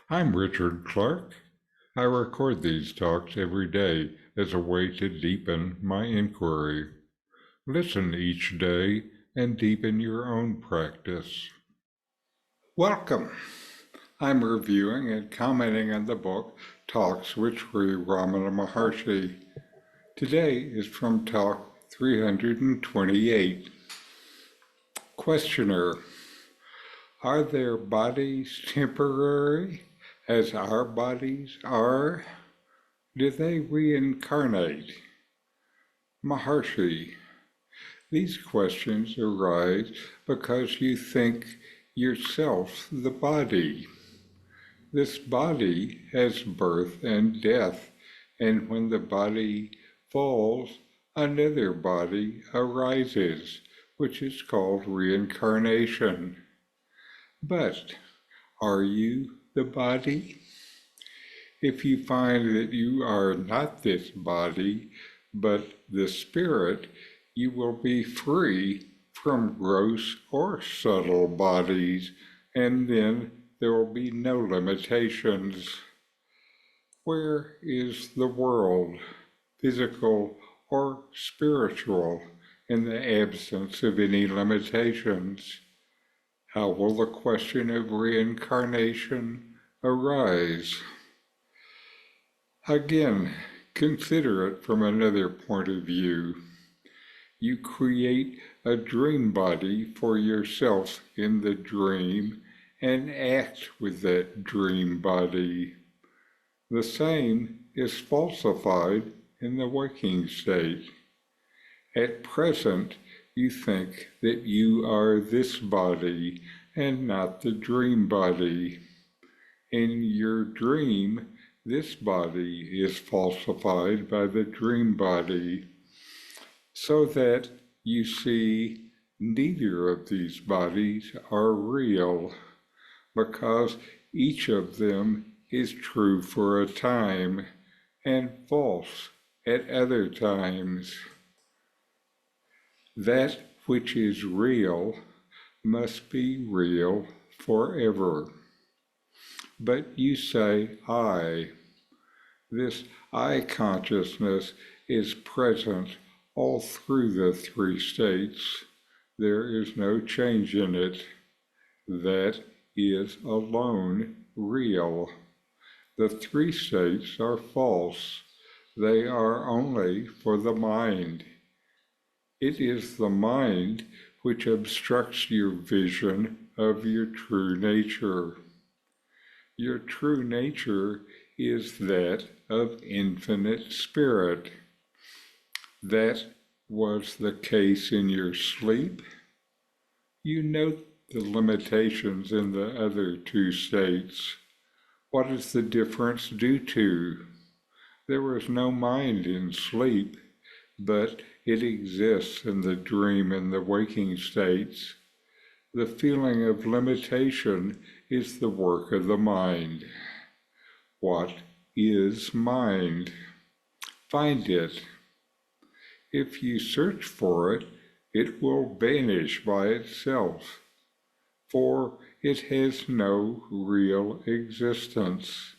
I'm Richard Clarke. I record these talks every day as a way to deepen my inquiry. Listen each day and deepen your own practice. Welcome. I'm reviewing and commenting on the book Talks with Sri Ramana Maharshi. Today is from Talk 328. Questioner: are their bodies temporary as our bodies are? Do they reincarnate? Maharshi: these questions arise because you think yourself the body. This body has birth and death, and when the body falls, another body arises, which is called reincarnation. But are you the body? If you find that you are not this body, but the spirit, you will be free from gross or subtle bodies, and then there will be no limitations. Where is the world, physical or spiritual, in the absence of any limitations? How will the question of reincarnation arise? Again, consider it from another point of view. You create a dream body for yourself in the dream and act with that dream body. The same is falsified in the waking state. At present, you think that you are this body and not the dream body. In your dream, this body is falsified by the dream body, so that you see neither of these bodies are real, because each of them is true for a time and false at other times. That which is real must be real forever. But you say, I. This I consciousness is present all through the three states. There is no change in it. That is alone real. The three states are false. They are only for the mind. It is the mind which obstructs your vision of your true nature. Your true nature is that of infinite spirit. That was the case in your sleep. You note the limitations in the other two states. What is the difference due to? There was no mind in sleep, but it exists in the dream and the waking states. The feeling of limitation is the work of the mind. What is mind? Find it. If you search for it, it will vanish by itself, for it has no real existence.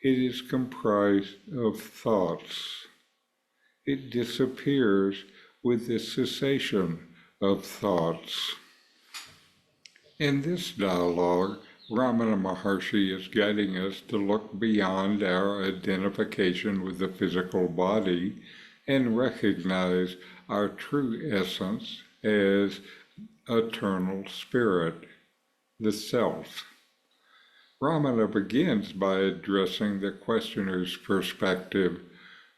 It is comprised of thoughts. It disappears with the cessation of thoughts. In this dialogue, Ramana Maharshi is guiding us to look beyond our identification with the physical body and recognize our true essence as eternal spirit, the self. Ramana begins by addressing the questioner's perspective,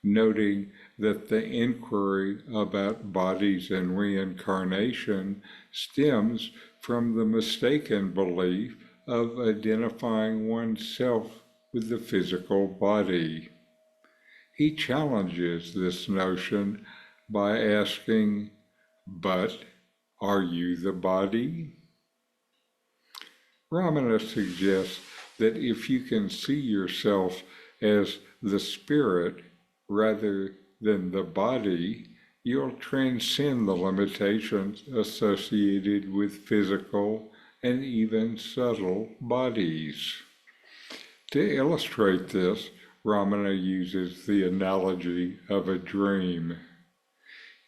noting that the inquiry about bodies and reincarnation stems from the mistaken belief of identifying oneself with the physical body. He challenges this notion by asking, "But are you the body?" Ramana suggests that if you can see yourself as the spirit rather than the body, you'll transcend the limitations associated with physical and even subtle bodies. To illustrate this, Ramana uses the analogy of a dream.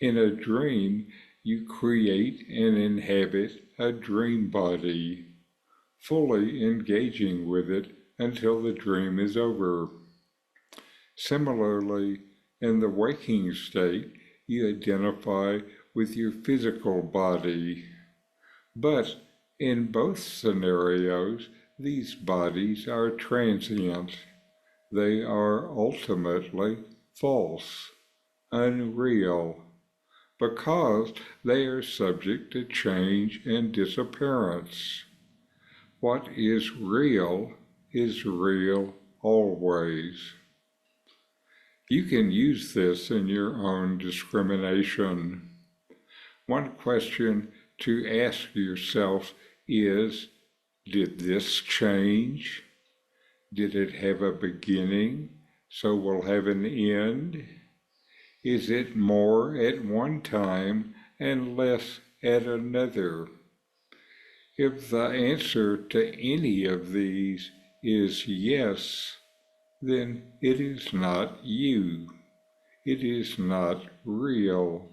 In a dream, you create and inhabit a dream body, fully engaging with it until the dream is over. Similarly, in the waking state, you identify with your physical body. But in both scenarios, these bodies are transient. They are ultimately false, unreal, because they are subject to change and disappearance. What is real always. You can use this in your own discrimination. One question to ask yourself is, did this change? Did it have a beginning, so will have an end? Is it more at one time and less at another? If the answer to any of these is yes, then it is not you. It is not real.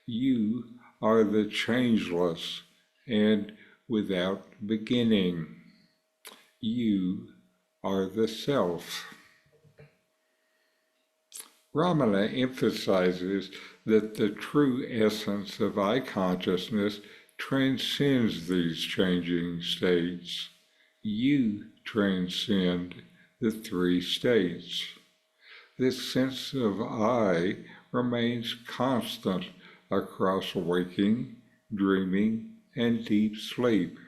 You are the changeless and without beginning. You are the self. Ramana emphasizes that the true essence of I consciousness transcends these changing states. You transcend the three states. This sense of I remains constant across waking, dreaming, and deep sleep.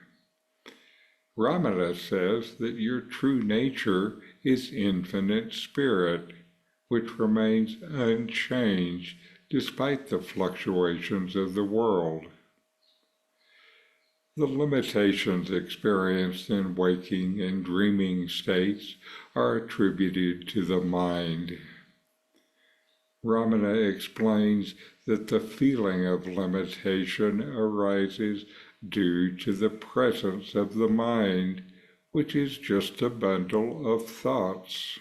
Ramana says that your true nature is infinite spirit, which remains unchanged despite the fluctuations of the world. The limitations experienced in waking and dreaming states are attributed to the mind. Ramana explains that the feeling of limitation arises due to the presence of the mind, which is just a bundle of thoughts.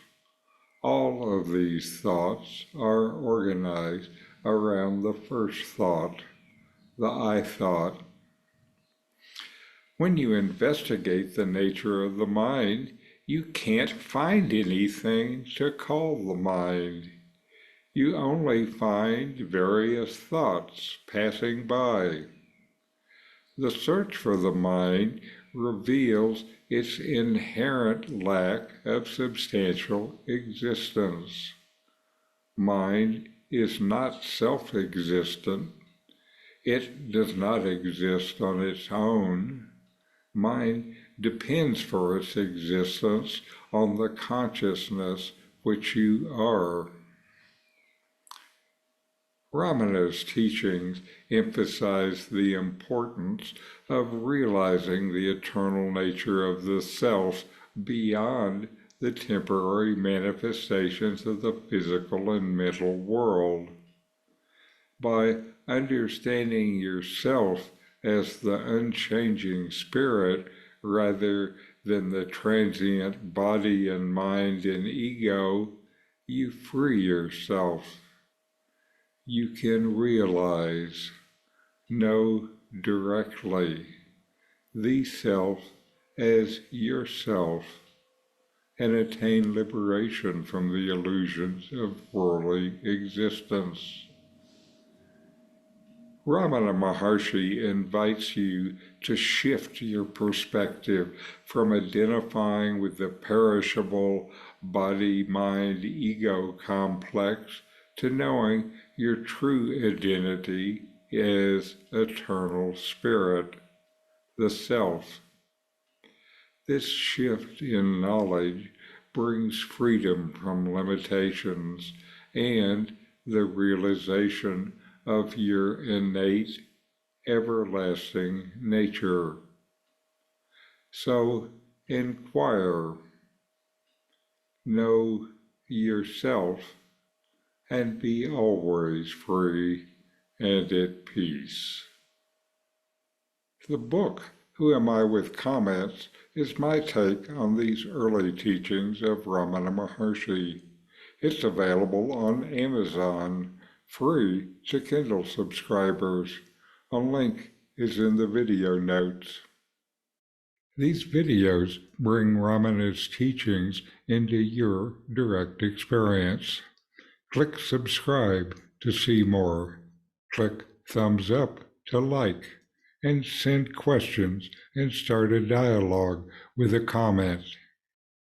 All of these thoughts are organized around the first thought, the I thought. When you investigate the nature of the mind, you can't find anything to call the mind. You only find various thoughts passing by. The search for the mind reveals its inherent lack of substantial existence. Mind is not self-existent. It does not exist on its own. Mind depends for its existence on the consciousness which you are. Ramana's teachings emphasize the importance of realizing the eternal nature of the self beyond the temporary manifestations of the physical and mental world. By understanding yourself as the unchanging spirit rather than the transient body and mind and ego, you free yourself. You can realize, know directly, the self as yourself, and attain liberation from the illusions of worldly existence. Ramana Maharshi invites you to shift your perspective from identifying with the perishable body-mind-ego complex to knowing your true identity as eternal spirit, the self. This shift in knowledge brings freedom from limitations and the realization of your innate, everlasting nature. So inquire, know yourself, and be always free and at peace. The book Who Am I with Comments is my take on these early teachings of Ramana Maharshi. It's available on Amazon, free to Kindle subscribers. A link is in the video notes. These videos bring Ramana's teachings into your direct experience. Click subscribe to see more. Click thumbs up to like, and send questions and start a dialogue with a comment